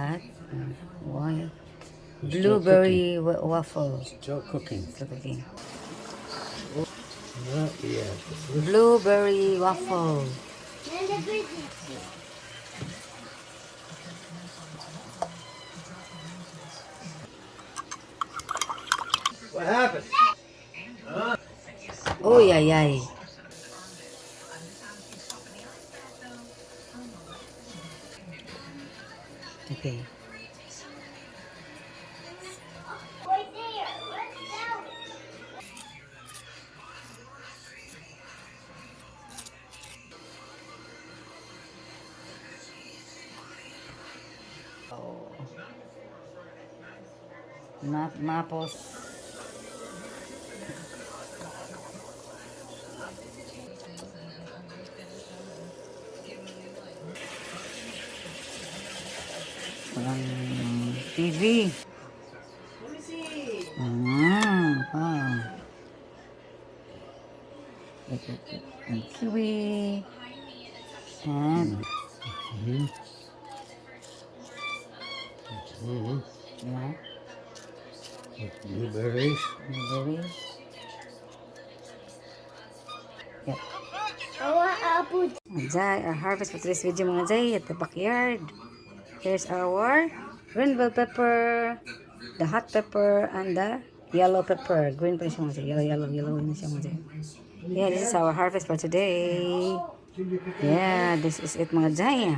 that? Why? Blueberry waffle. Still cooking. Still cooking. Not yet. Blueberry waffle. What happened? Oh, yay, yay. Okay. Oh. Mapos. TV. Wow. And kiwi. And yeah, Blueberries. blueberries. Yep. Jai, our harvest for today's video mga Jai at the backyard. Here's our green bell pepper, the hot pepper, and the yellow pepper. Green pa siya mga Jai. Yellow na siya mga Jai. Yeah, this is our harvest for today. Yeah, this is it mga Jai.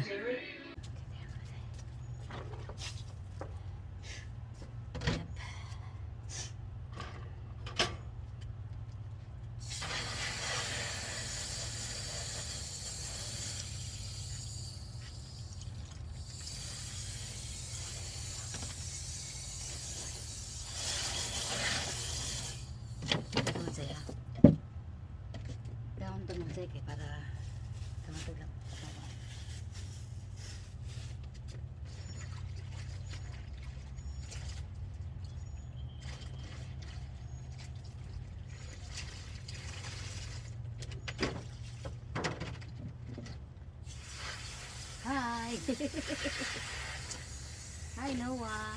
Mga Jai ah. Down to mga Jai kaya para tumatulak. Hi! Hi Noah!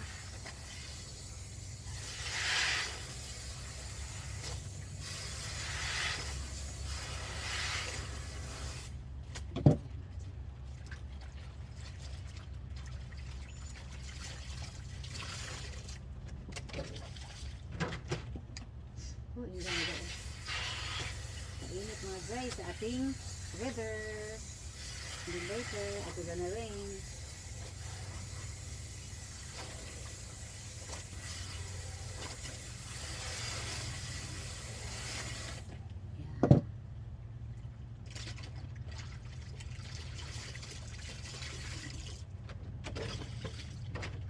Oh, mainit mga Jai sa ating weather. Then later, it's gonna rain. Yeah.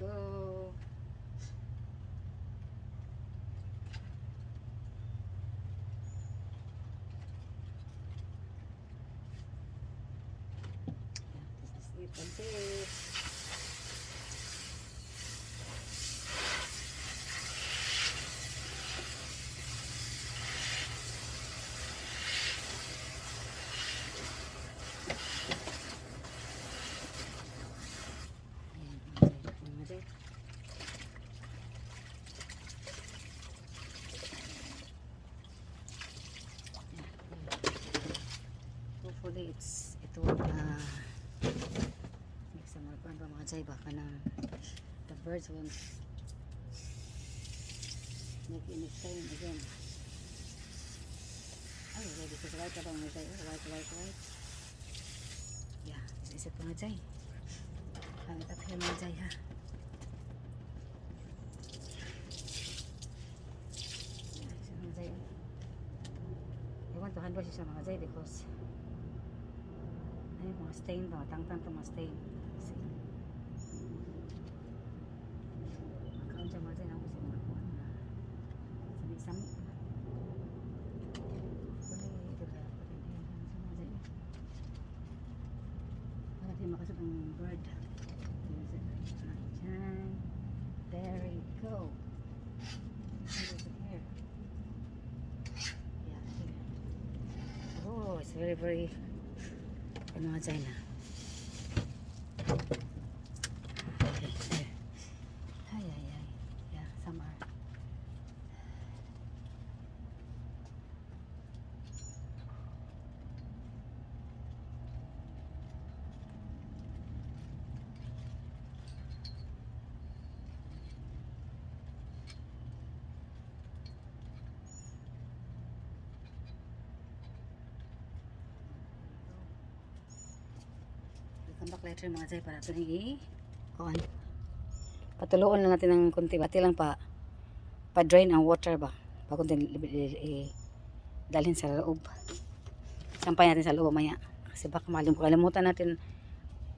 Go. This is it. Hopefully it won't make some more fun mga Jai, baka na the birds won't make any time again. Ay, ready to white pa ba mga Jai? White. Yeah, this is it mga Jai. Pangit at kayo mga Jai ha. Yeah, this is mga Jai. I want to hand wash siya mga Jai because ay, mga stain ba? Tangtang to mga stain. Makaon siya mga Jai. Ako siya mga kuhan na sami-sami. Para di makasap ang bird. Diyan. There we go. There's it here. Yeah, here. Oh, it's very mga Jai na. Okay. Backlighter mga Jay para ito kuhan. Patuloon lang natin ng kunti. Bati lang pa-drain ang water ba. Pa kunti dalhin sa loob. Sampay natin sa loob maya. Kasi baka kalimutan natin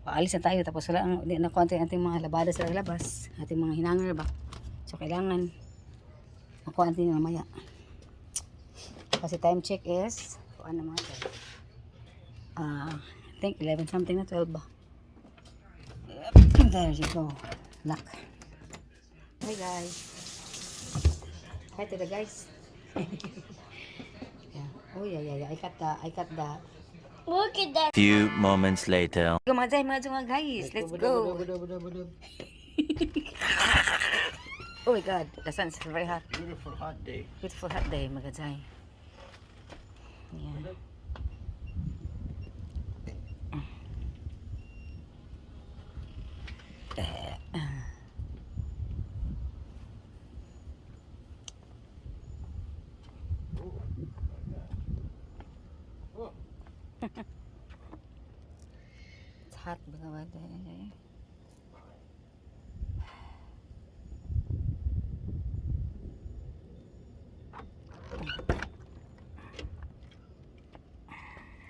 paalis na tayo tapos wala ang hindi na konti ating mga labada sa labas. Ating mga hinanger ba. So kailangan makuha natin mamaya. Kasi time check is ano mga Jay. I think 11 something na 12 ba. There you go. Lock. Hi guys. Hi to the guys. Yeah. Oh yeah. I cut the. Look at that. Few moments later. Go mga guys. Let's go. Oh my god. The sun's very hot. Beautiful hot day. Beautiful hot day mga Jay. Yeah. It's hot mga Jay.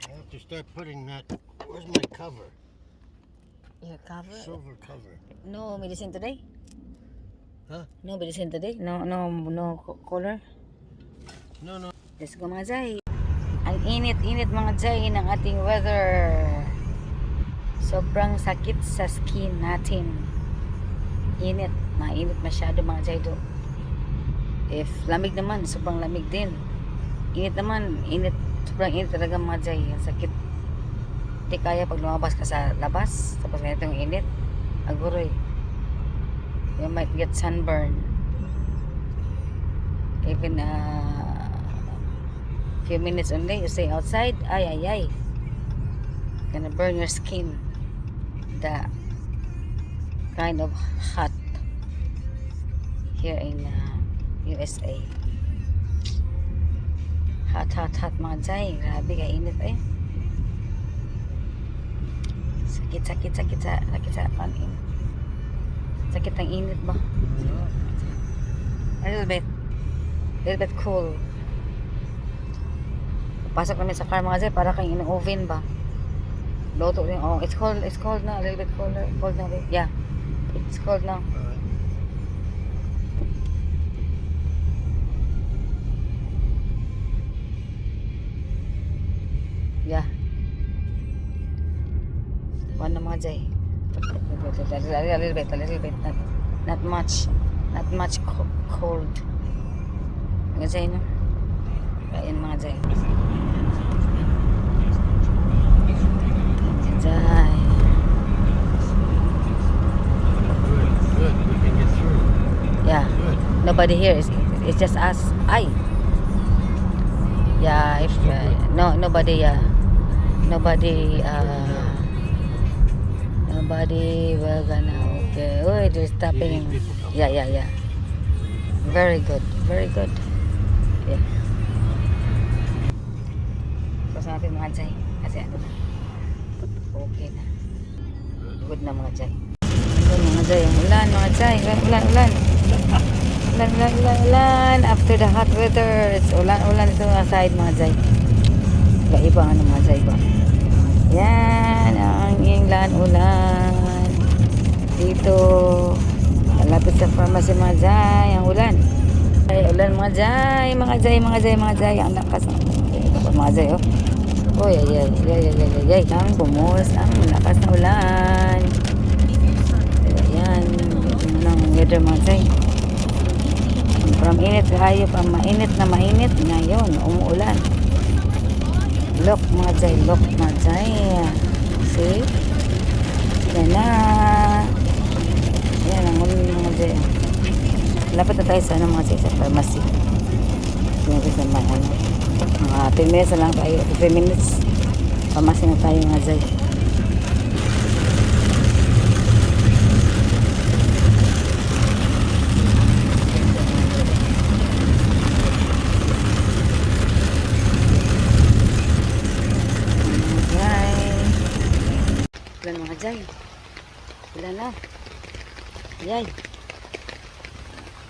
I have to start putting that. Where's my cover? Your cover? Silver cover. No medicine today? Huh? No medicine today? No color? No. Let's go mga Jay. Ang init-init mga Jay ng ating weather. Sobrang sakit sa skin natin. Init. Mainit masyado mga Jay do. If lamig naman, sobrang lamig din. Init naman, init. Sobrang init talaga mga Jay. Ang sakit. Hindi kaya pag lumabas ka sa labas. Tapos ganito yung init. Aguroy. You might get sunburn. Even few minutes only you stay outside, ay gonna burn your skin. The kind of hot here in USA. Hot mga Jay. Grabe ka init eh. Sakit sa panin. Sakit ang init ba? A little bit cool. Pasok namin sa car mga Jay para kayong in-oven ba. Loto rin. Oh, it's cold now. A little bit colder. Cold now. Yeah. It's cold now. Yeah. One na mga Jay. A little bit. Not much cold. Mga Jay no? Ayan mga Jay. Jay. Good. We can get through. Yeah. Good. Nobody here. It's just us. Yeah, if nobody will gonna okay. Oh, they're stopping. Yeah. Very good. Yeah. Tapos natin mga Jay. Kasi ano na. Okay na. Good na mga Jay. Good mga Jay. Ulan mga Jay. Ulan. After the hot weather, it's ulan ito nga side mga Jay. Iba ano mga Jay ba. Yan ang England ulan. Dito malapit sa pharmacy mga Jay. Ang ulan. Ay, ulan mga Jay. Ang lakas mga Jay oh. Oh, yay. Ang bumos ang lakas na ulan. Ayan. Ang weather mga Jay. From init kayo pa mainit ngayon umuulan. Look mga Jay. See? Yan na. Yan ang ulan mga Jay. Lapit na tayo sa mga Jay sa pharmacy. Yan sa mga 10 minutes na lang tayo. 15 minutes. Pharmacy na tayo mga Jay. Ulan mga Jay. Yay.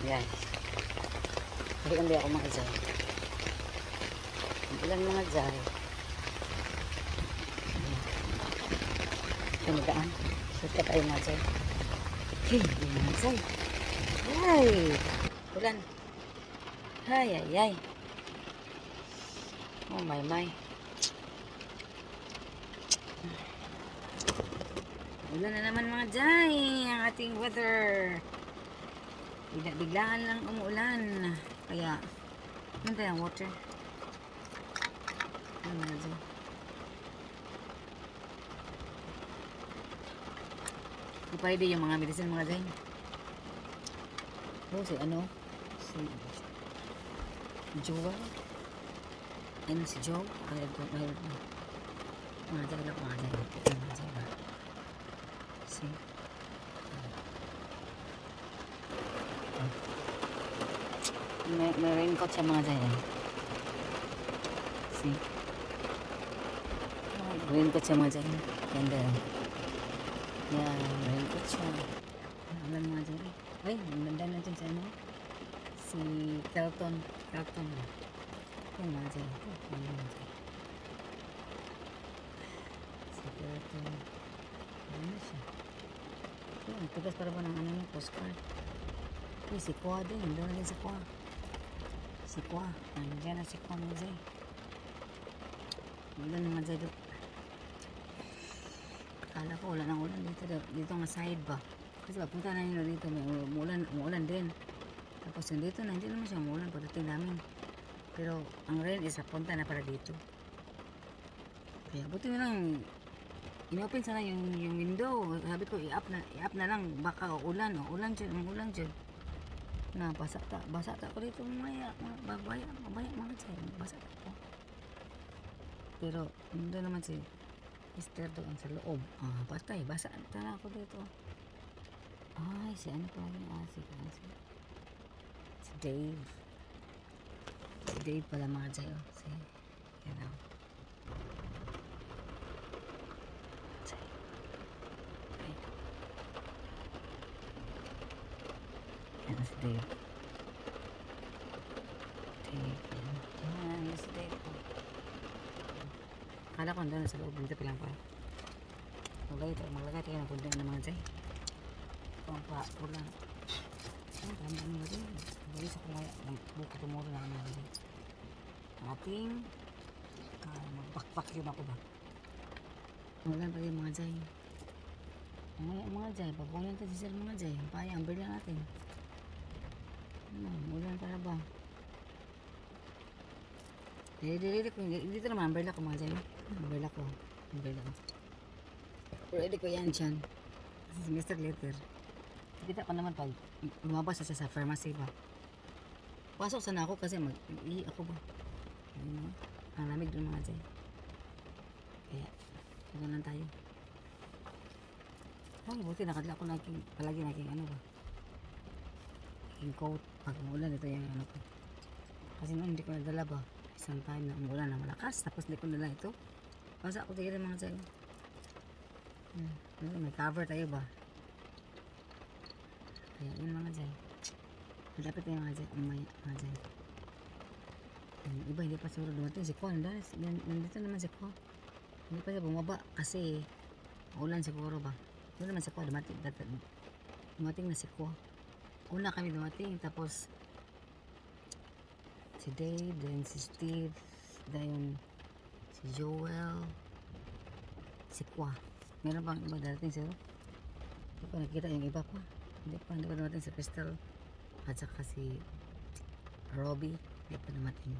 Yan. Balikan din ako mga jay. Ilan mga jay. Panigaan. Suka tayo mga jay. Hey, mga jay. Yay. Ulan. Ay, ay, ay. Oh, my. Ulan na naman mga jay. Ang ating weather. Biglaan lang umuulan. Kaya, ano tayo ang water? Ano mga jay? Pwede yung mga medicine mga jay. Oh, si ano? Si Joel. Ano si Joe? Mga jay lang mga jay. Mga jay ba? Si may raincoat siya mga jay. Si raincoat siya mga jay. Ganda. Yan, raincoat siya. Alam mga jay. Ay, ganda natin sa ano? Si Kelton. Yan mga jay. Yan mga jay. Si Kelton. Ano siya? Yan, tigas para ba ng ano niya, postcard. Uy, si Kwa din. Nandun na din si Kwa. Si Kwa. Nandiyan na si Kwa mga jay. Ulan mga jay doon. Akala ko wala nang ulan dito. Dito nga side ba? Kasi papunta na nyo dito. May umuulan din. Tapos yung dito na, hindi naman siya umuulan pagdating namin. Pero ang rain is papunta na para dito. Kaya buti na lang inopen sana yung window. Sabi ko i-up na lang. Baka ulan dyan. Na basa ta ko dito mamaya mga chay. Basa ta ko. Pero doon naman si Mister doon sa loob. Patay. Basa na ako dito. Ay, si ano pala yung si Dave. Si Dave pala mga chay. Si, yan o. Yan si Dave. Yan si Dave. Akala ko doon sa loob. Dito pilang pa. Maglagay tayo ng punta ng mga chay. Ang pa-ulan. Ang ganda nyo rin. Hindi sa kumaya. Buka tumuro na naman rin. Ating mag-backvacuum ako ba? Ulan pa rin mga jay. Mga jay. Pag-ulan ka sisir mga jay. Ang paya. Ang birla natin. Ulan para ba? Dito naman. Ang birla ko mga jay. Ang birla ko. Ready ko yan dyan. This is Mr. Glitter. Kita ko naman pag lumabas siya sa pharmacy ba. Pasok sana ako kasi mag-ihi ako ba. Ayun, ang lamig doon mga jay. Kaya, doon lang tayo. Ay, buti nakadala ko palagi naging ano ba. Naging coat. Pag umulan, ito yung ano ko. Kasi noon hindi ko nadala ba. Isang time na umulan na malakas. Tapos hindi ko nadala ito. Basa ako tigil mga jay. May cover tayo ba. Kaya yun mga jay. Malapit tayo mga jay. Mga jay. Iba hindi pa siguro dumating si Kwa. Nandito naman si Kwa. Hindi pa siya bumaba kasi ulan siguro ba. Doon naman si Kwa dumating na si Kwa. Una kami dumating tapos si Dave, then si Steve, then si Joel, si Kwa. Meron bang iba darating sir? Hindi pa nakita yung iba pa. Hindi pa dumating si Crystal at saka si Robbie. Hindi pa dumating.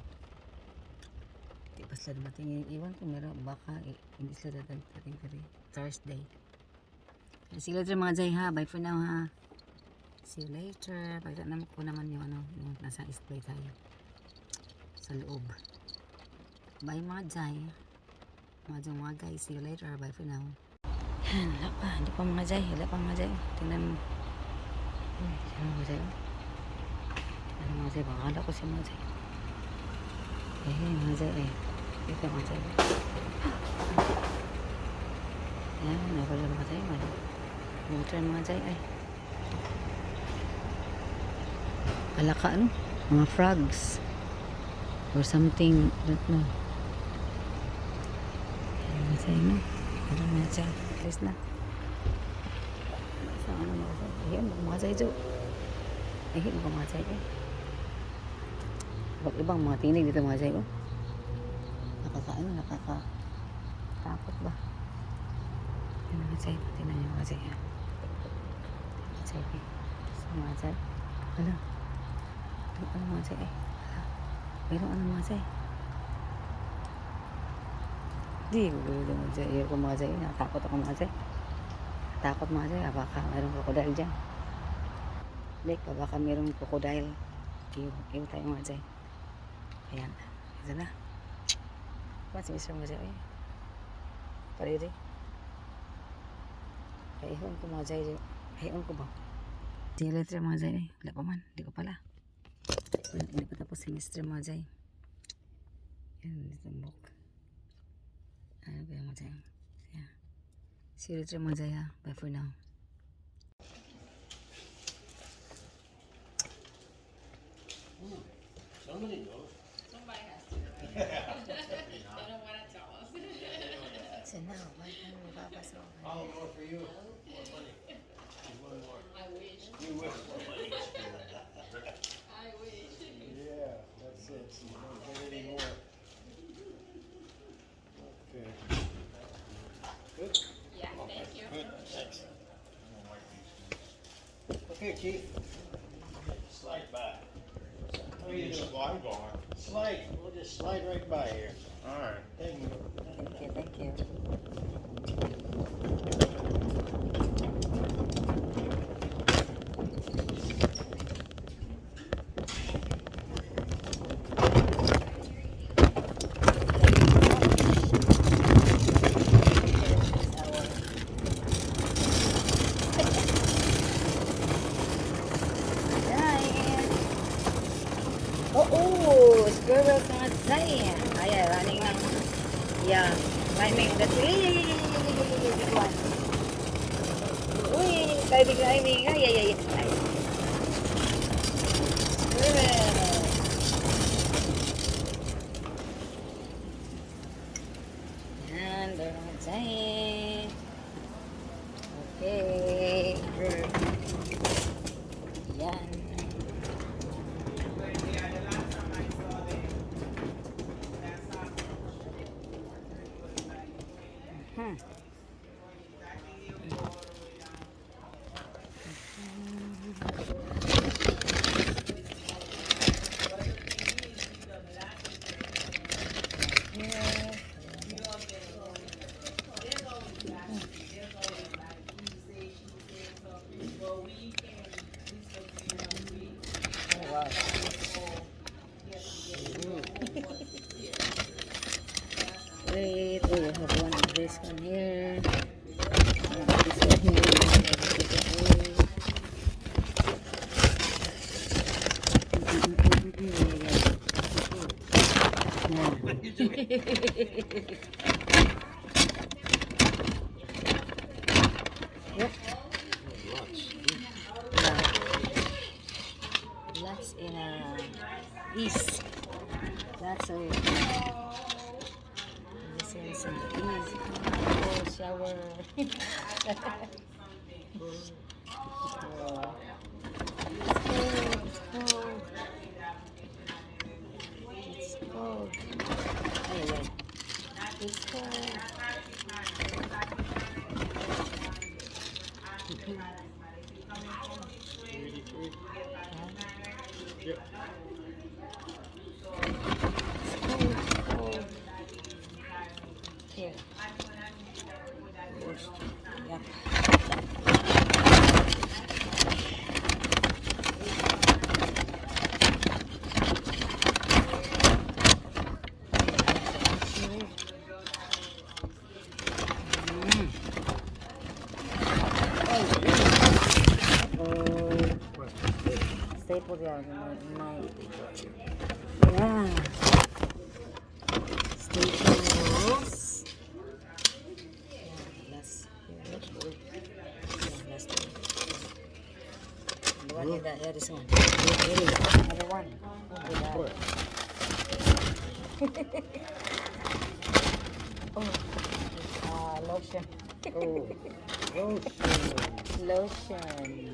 Hindi pa sila dumating. Iwan ko meron baka hindi sila darating Thursday. See you later mga jay ha. Bye for now ha. See you later. Pagkat naman ko naman yung ano, yung nasa east bay tayo. Sa loob. Bye mga jay. Mga guys. See you later. Bye for now. Wala pa. Hindi pa mga jay. Tingnan mo. Tingnan mo mga jay. Tingnan mga jay. Bakala ko si mga jay. Mga jay. Ito mga jay. Ayan. Nakala mga jay. Water mga jay. Alaka, ano? Mga frogs. Or something, I don't know. Ano sa'yo, no? Ano na siya? Please na. Saan ano mga sa'yo? Ayan, mga sa'yo, Jo. Ayan, mga sa'yo, eh. Ibang mga tinig dito, mga sa'yo. Nakakatakot ba? Ayan, mga sa'yo. Tinan niyo, mga sa'yo. Mga sa'yo, eh. Mga sa'yo. Hala. Ano mga sa'yo, eh. Pero ano mga sa'yo? Di ko gulo mga sa'yo. Iyo ko mga sa'yo. Natakot ako mga sa'yo. Natakot mga sa'yo. Baka mayroong krokodil dyan. Like, baka mayroong krokodil. Iyo tayo mga sa'yo. Ayan. Ito na. Mas Mr. mga sa'yo. Pariri. Kaihon ko mga sa'yo. Kaihon ko ba? Di letra mga sa'yo. Wala pa man. Di ko pala. Hindi pa tapos semester mga sa'yo. Yan. Dito ang book. Ano ba yung mga sa'yo? Yeah. See you later mga sa'yo. Bye for now. Somebody knows. So now, why can't we babas ako? All more for you. More money. One more. I wish. You wish for money. I wish. Yeah, that's it. So you don't get any more. Okay. Good? Yeah, thank you. Good. Thanks. Okay, Chief. Slide by. How you doing? Slide bar. Slide. We'll just slide right by here. All right. Thank you. Thank you. Oh, squirrels mga say. Ay, running lang. Yeah, climbing the tree. Good one. Uy, climbing. Ay. Squirrel. Yan, doon mga say. Okay. Yan. Wait, we have one of this one here. This one here. Lots in east. Lots of this is in the east. Oh, shower. It's cold. Anyway, it's cold. Yep. Here. Yeah. Staple yan. Yeah. Staples. Last the one here, yeah, this one. Here, another one. Oh, oh, lotion. Oh, Lotion.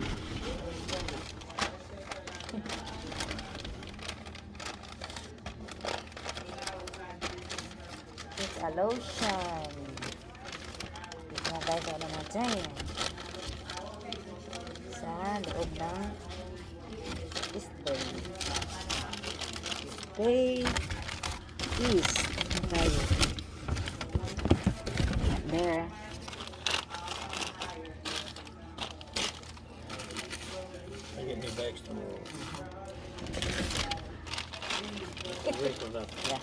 It's a lotion. Ito na tayo sa ano natin. Sa loob ng spray. Spray is tayo. There. I get new bags tomorrow. Wait for that. Yeah.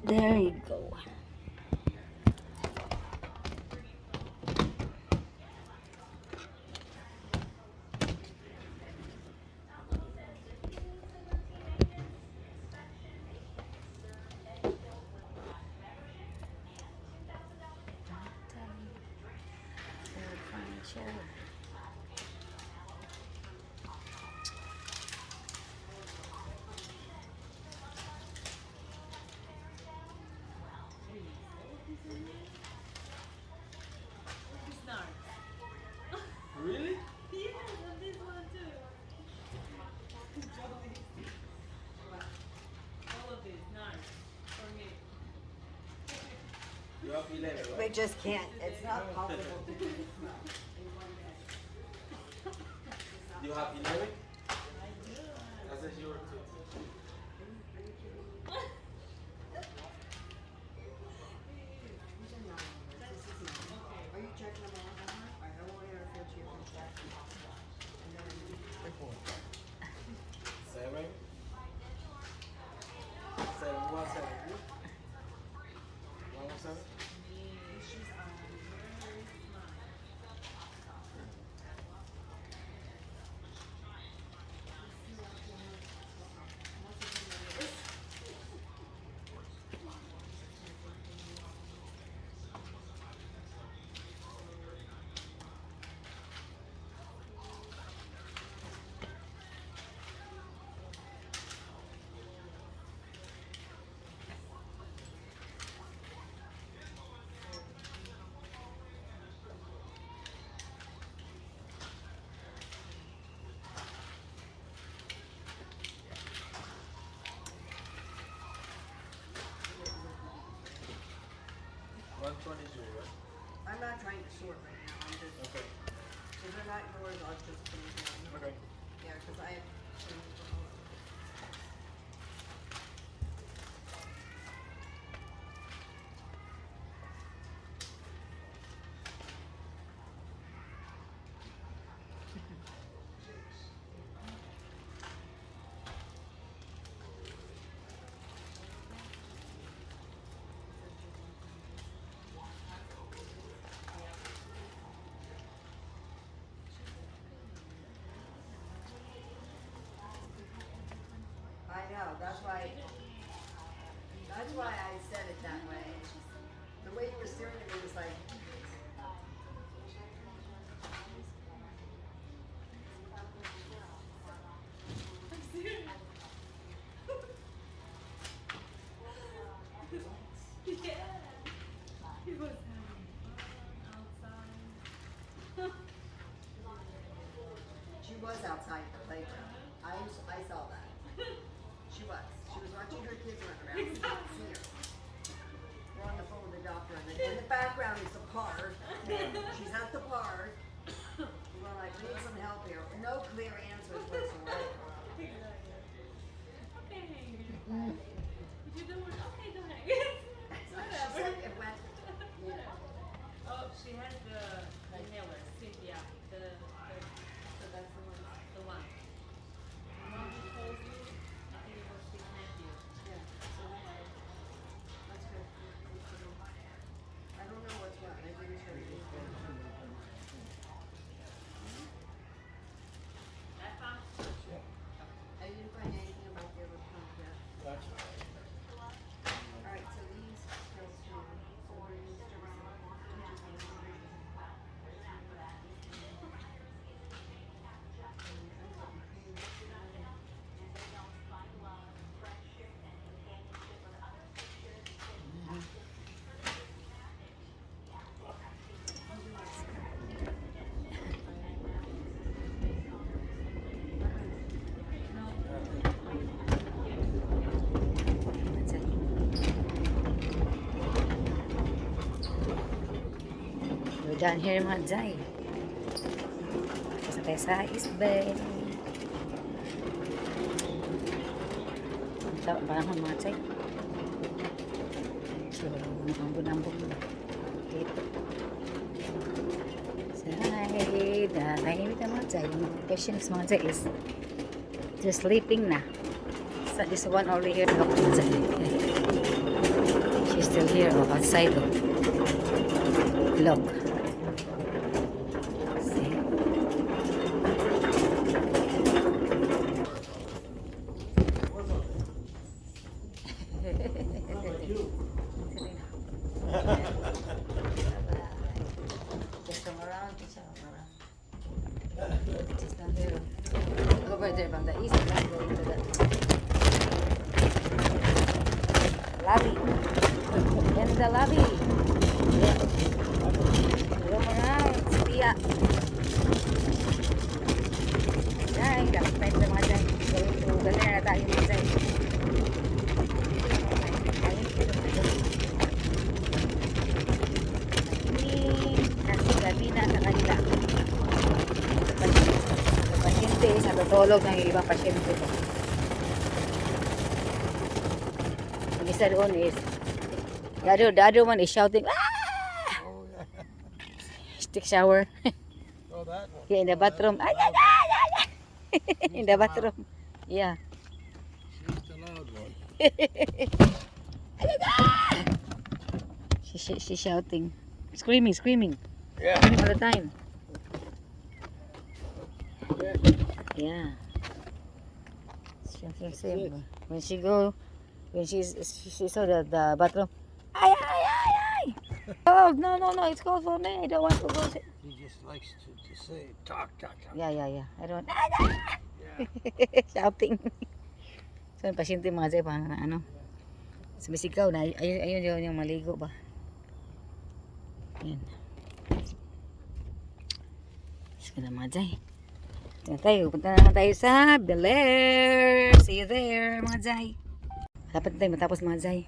There you go. Really? Yes, and this one too. All of these, nice. For me. You have 11, right? We just can't. It's not possible. You have 11? I said you were 2. Seven. 717. 117. One twenty zero, right? I'm not trying to sort right now. I'm just, Okay. if they're not yours, I'll just put them down. Okay. Yeah, because I have. I know, that's why I said it that way. The way you were staring at me was like, He was having fun outside. she was outside the playground. I saw that. She was. She was watching her kids run around. You didn't see her. Down here mga Jai. Tapos na tayo sa East Bay. Ang tawag parang mga Jai. So, nakambun-ambun mo. Ito. So, hi. Nahimik na mga Jai. Yung patients mga Jai is just sleeping na. So, this one over here. Look, mga Jai. She's still here. Oh, outside. Oh. Look. See? Just come around, just come around. Just down here. Over there from the east, let's go into the lobby. In the lobby. Yeah. Come around, Tia. Dahil, dapat tayo sa mga dahil. Going to Galera na tayo mga dahil. Kasi gabi na sa kanila. Sa pasyente, sa tutulog ng ibang pasyente. Ang isa doon is, the other one is shouting, ah! Stick shower. Oh, that one. Yeah, in the bathroom. Ay, ay, ay, ay, ay. In the bathroom. Yeah. She's the loud one. She's shouting. Screaming. Yeah. All the time. Yeah. Same. When she saw the bathroom. Ay, ay, ay, ay. Oh, no, it's cold for me. I don't want to go. He just likes to say, talk. Yeah. I don't. Shouting. So, yung pasyente mga Jai, parang na ano. Sumisigaw na. Ayun yung maligo ba. Yan. Sige na mga Jai. Punta naman tayo sa Bel Air. See you there mga Jai. Lapit na tayo matapos mga Jai.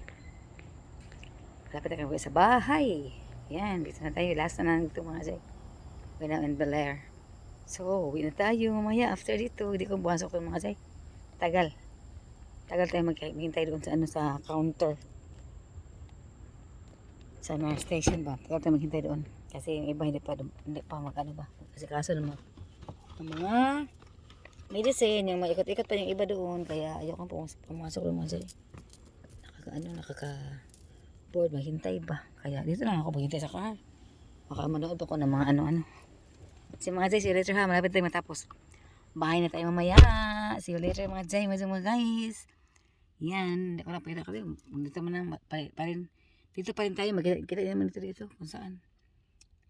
Lapit na tayo sa bahay. Yan. Dito na tayo. Last na dito mga Jai. We're now in Bel Air. So, uwi na tayo mamaya after dito. Hindi ko buwasok ito mga Jai. Tagal tayo maghintay doon sa sa counter. Sa nurse station ba? Tagal tayo maghintay doon. Kasi yung iba hindi pa mag-ano ba. Kasi kaso naman ang mga medicine, yung maikot-ikot pa yung iba doon. Kaya ayoko pumasok doon mga Jai. Nakaka-board, maghintay ba. Kaya dito lang ako maghintay sa car. Baka manood ako ng mga ano-ano. Si mga Jai, see you later ha. Malapit tayo matapos. Bahay na tayo mamaya. See you later mga Jai, mga guys. Yan, hindi ko lang pakita kasi dito man lang dito pa rin tayo, magkita naman dito kung saan.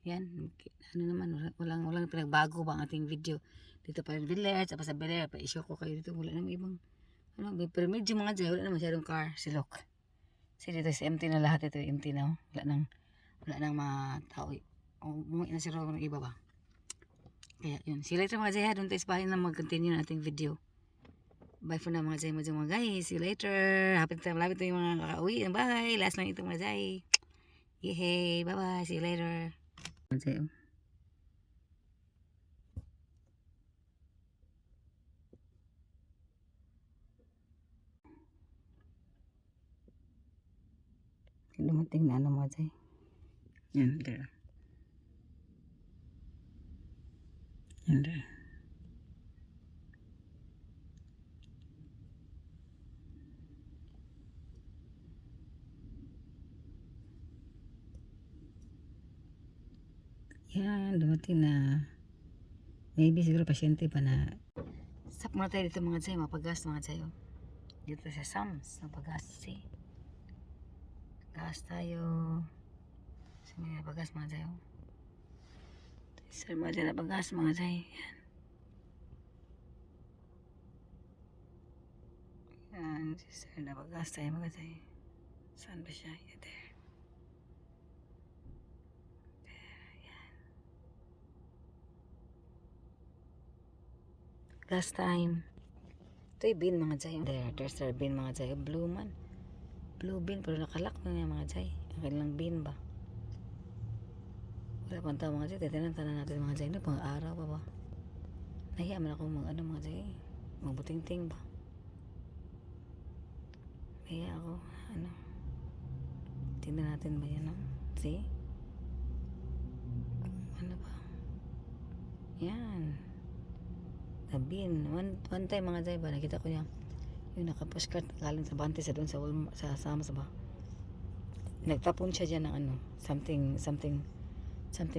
Yan, ano naman, walang pinagbago ba ang ating video. Dito pa rin Bel Air, tapos sa Bel Air, pa-issue ko kayo dito, wala namang ibang, pero medyo mga Jai, wala naman masyadong car, silok. Kasi dito is empty na lahat, ito empty na, wala nang mga tao, umuwi na si Rogo ng iba ba. Kaya yun, see you later mga Jai ha, doon tayo sa bahay na mag-continue na ating video. Bye for now mga Jai, mga guys. See you later. Happy time. Malapit tayo mga kakauwi. Bye. Last lang ito mga Jai. Yehey. Bye-bye. See you later. Mga Jai. Dumating na ano mga Jai. Yan. There. Yan there. Yan, dumating na. Maybe siguro pasyente pa na. Stop muna tayo dito mga Jai, mapagas mga Jai. Dito sa Sam's, mapagas. See? Gas tayo. Kasi may napagas mga Jai. Sir mga Jai, napagas mga Jai. Yan. Yan, sir, napagas tayo mga Jai. Saan ba siya? Yan there. Last time. Ito yung bin mga Jai. There's our bin mga Jai. Blue man. Blue bin. Pero nakalak na niya mga Jai. Ang kanilang bin ba? Wala pang tao mga Jay. Titinan natin mga Jay. No, pang araw pa ba? Nahiya man ako mga Jay. Magbuting-ting ba? Nahiya ako. Tingnan natin ba yan, no? See? Ano ba? Yan. The bean. One time mga Jay ba, nakita ko yung naka-pushcart galing sa Bante sa doon sa Walmart, sa Sam's ba. Nagtapon siya dyan ng something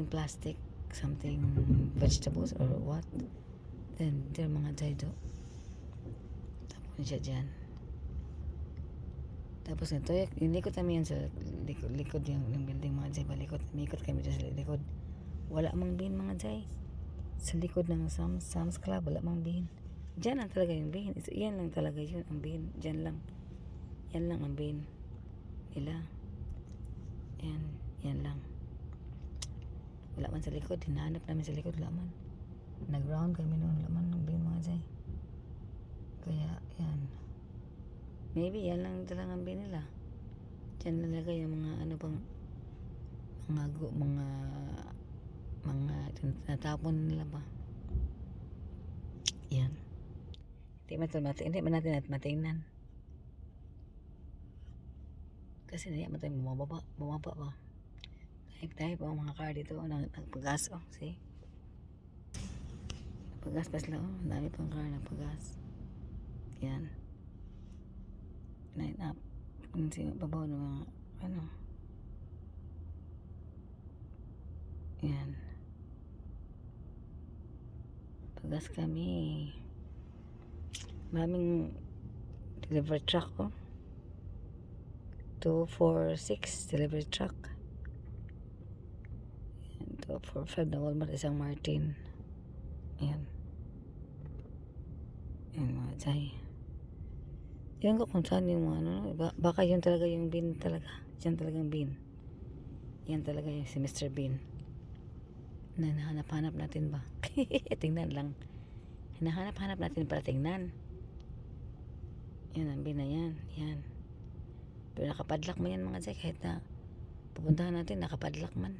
plastic, something vegetables or what. Then there mga Jay do. Tapon siya dyan. Tapos nito, inikot kami yan sa likod yung building mga Jay. Balikot, inikot kami dyan sa likod. Wala mang bin mga Jay. Sa likod ng Sam's Club, wala mang bin. Diyan lang talaga yung bin. Yan lang talaga yun, ang bin. Diyan lang. Yan lang ang bin nila. Yan lang. Wala man sa likod. Hinahanap namin sa likod. Wala man. Nag-round kami noon. Wala man ang bin mga Jay. Kaya, yan. Maybe yan lang talaga ang bin nila. Diyan talaga yung mga ano bang mga natapon nila ba. Yan. Hindi man natin at matingnan. Kasi naiya man tayo bumaba ba. Tayo pa ang mga car dito. Nagpagas see? Nagpagas pa sila dami pang car nagpagas. Yan. Line up. Kasi babaw ng mga yan. Pagas kami. Maraming delivery truck 246 delivery truck. 245 na Walmart, isang Martin. Yan mga Jay. Yan ko kung saan yung baka yun talaga yung bin talaga. Yan talagang bin. Yan talaga yung si Mr. Bean. Hinahanap-hanap natin ba? Tingnan lang. Hinahanap-hanap natin para tingnan. Yan ang bin na yan. Yan. Pero nakapadlock man yan mga Jay. Kahit na pupuntahan natin, nakapadlock man.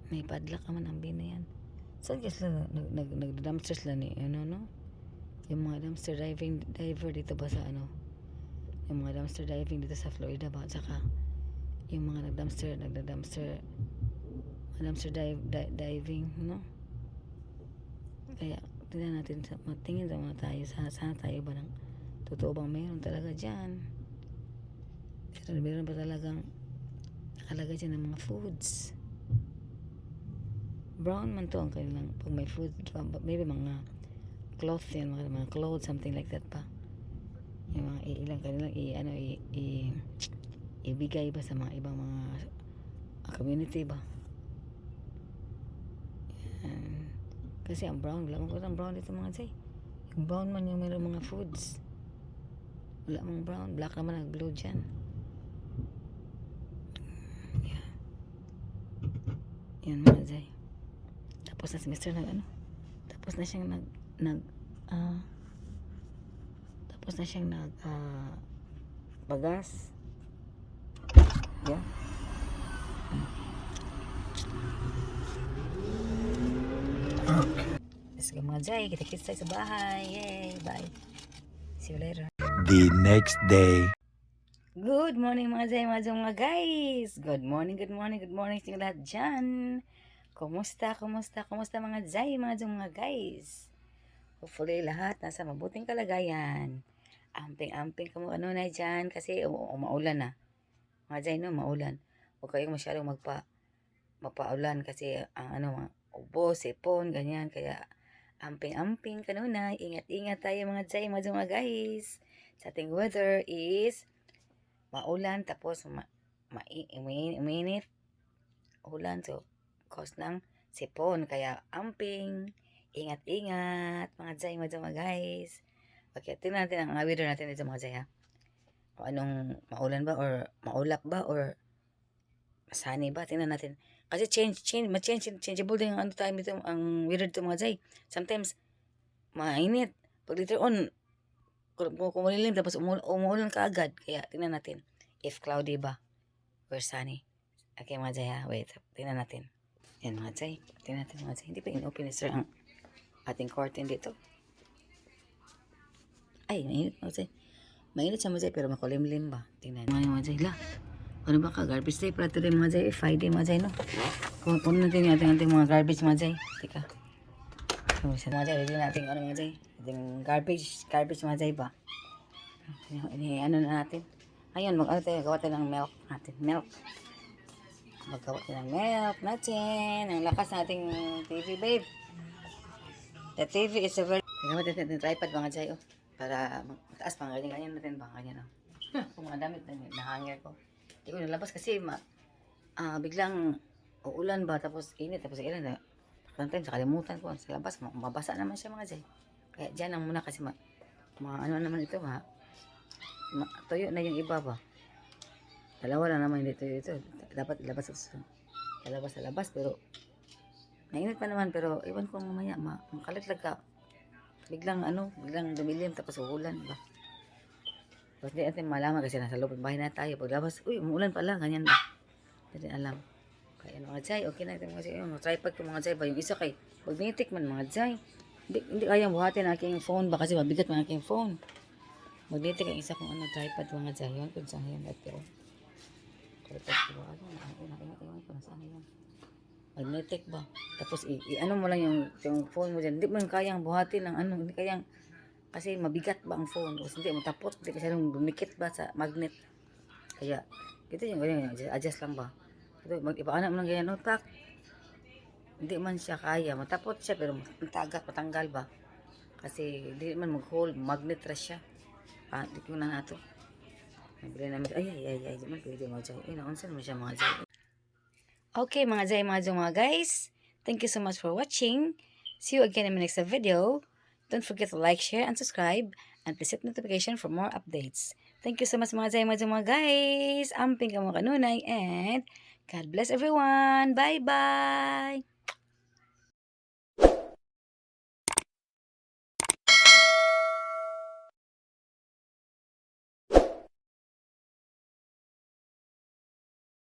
May padlock naman ang bin na yan. Saan kasi nag-dumpster sila ni yung mga dumpster diver dito ba sa yung mga dumpster diving dito sa Florida ba, saka yung mga nagdumpster diving kaya tingnan natin matingin sa mga tayo sana tayo ba ng totoo bang meron talaga dyan, pero meron ba talagang nakalagay dyan ng mga foods. Brown man to ang kanilang pag may food, maybe mga cloth yan, mga clothes, something like that pa. Yung mga ilang kanilang ibigay ba sa mga ibang mga community ba. Yan. Kasi ang brown, wala man ko ang brown dito mga Jay. Yung brown man yung mayroong mga foods. Wala mang brown, black naman ang blue dyan. Yeah. Yan mga Jay. Tapos na si Mr. tapos na siyang bagas. Yeah. Let's go mga Jay. Kita-kits tayo sa bahay. Yay. Bye. See you later. The next day. Good morning mga Jay, mga guys. Good morning sa inyo lahat dyan. Kumusta mga Jay, mga guys. Hopefully lahat nasa mabuting kalagayan. Amping kamo na dyan kasi maulan na. Mga Jay maulan. Huwag kayong masyadong mapaulan kasi ang mga ubo, sipon, ganyan. Kaya amping kanuna. Ingat tayo mga Jay, mga guys. Sa ating weather is maulan tapos uminit. Ulan so cause ng sipon. Kaya amping. Ingat mga Jay, mga guys. Okay, tingnan natin ang weather natin dito mga Jay ha. Kung anong maulan ba or maulap ba or sunny ba, tingnan natin. Kasi changeable din ang time dito, ang weather dito mga Jay. Sometimes mainit. Pag later on kung malilim tapos umuulan ka agad. Kaya tingnan natin if cloudy ba or sunny. Okay mga Jay ha. Wait. Tingnan natin. Yan mga Jay. Tingnan natin mga Jay. Hindi pa in-open ni sir ang ating curtain dito. Ay, mainit mga Jay. Mainit siya mga Jay pero makulimlim ba? Tingnan mga Jay. La. Ano ba ka? Garbage day para today mga Jay. Friday mga Jay no? Kung natin yung ating mga garbage mga Jay. Tika. Mga Jay. Ready natin ano mga Jay. Ating garbage mga Jay ba? Ano na natin. Ayun, mag-ano tayo. Gawa tayo ng milk natin. Milk. Maggawa tayo ng milk natin. Ang lakas nating TV babe. The TV is a very... Gamit natin ng tripod mga Jay oh. Para mataas pang ganyan natin ba? Ganyan oh. Kung mga damit na nahangir ko. Hindi ko nalabas kasi biglang uulan ba tapos init tapos ilan na. Sometimes kalimutan ko sa labas mabasa naman siya mga Jay. Kaya diyan lang muna kasi ano naman ito tuyo na yung iba ba. Dalawa lang naman dito dapat ilabas sa labas pero nainit pa naman pero iwan ko mamaya makalaglag ka. Biglang dumilim tapos uulan ba. Tapos di natin malaman kasi nasa loob ng bahay na tayo. Paglabas, uy, umulan pala, ganyan ba. Hindi alam. Kaya mga Jay, okay na ito mga Jay. Tripod ko mga Jay ba. Yung isa kay, magnitik man mga Jay. Hindi kayang buhatin aking phone ba kasi mabigat man aking phone. Magnitik ang isa kong tripod mga Jay. Yun kung saan yun. Pero, tripod ko ba? Iwan ko na saan yun. Magnetic ba? Tapos ano mo lang yung phone mo dyan. Hindi mo kayang buhatin ng hindi kayang kasi mabigat ba ang phone? O hindi matapot, hindi kasi dumikit ba sa magnet. Kaya ito yung ganyan, adjust lang ba? Ito mag-ipaanak mo ng ganyan, tak. Hindi man siya kaya, matapot siya pero matanggal ba? Kasi hindi man mag-hold, magnet ra siya. Hindi ko na nato. Nabili namin, ay, di man pwede mga Jay. Naunsan mo siya mga Jay. Okay, mga Jay, mga guys. Thank you so much for watching. See you again in my next video. Don't forget to like, share, and subscribe. And please set notification for more updates. Thank you so much mga Jay, mga guys. Amping ka mga kanunay. And God bless everyone. Bye-bye.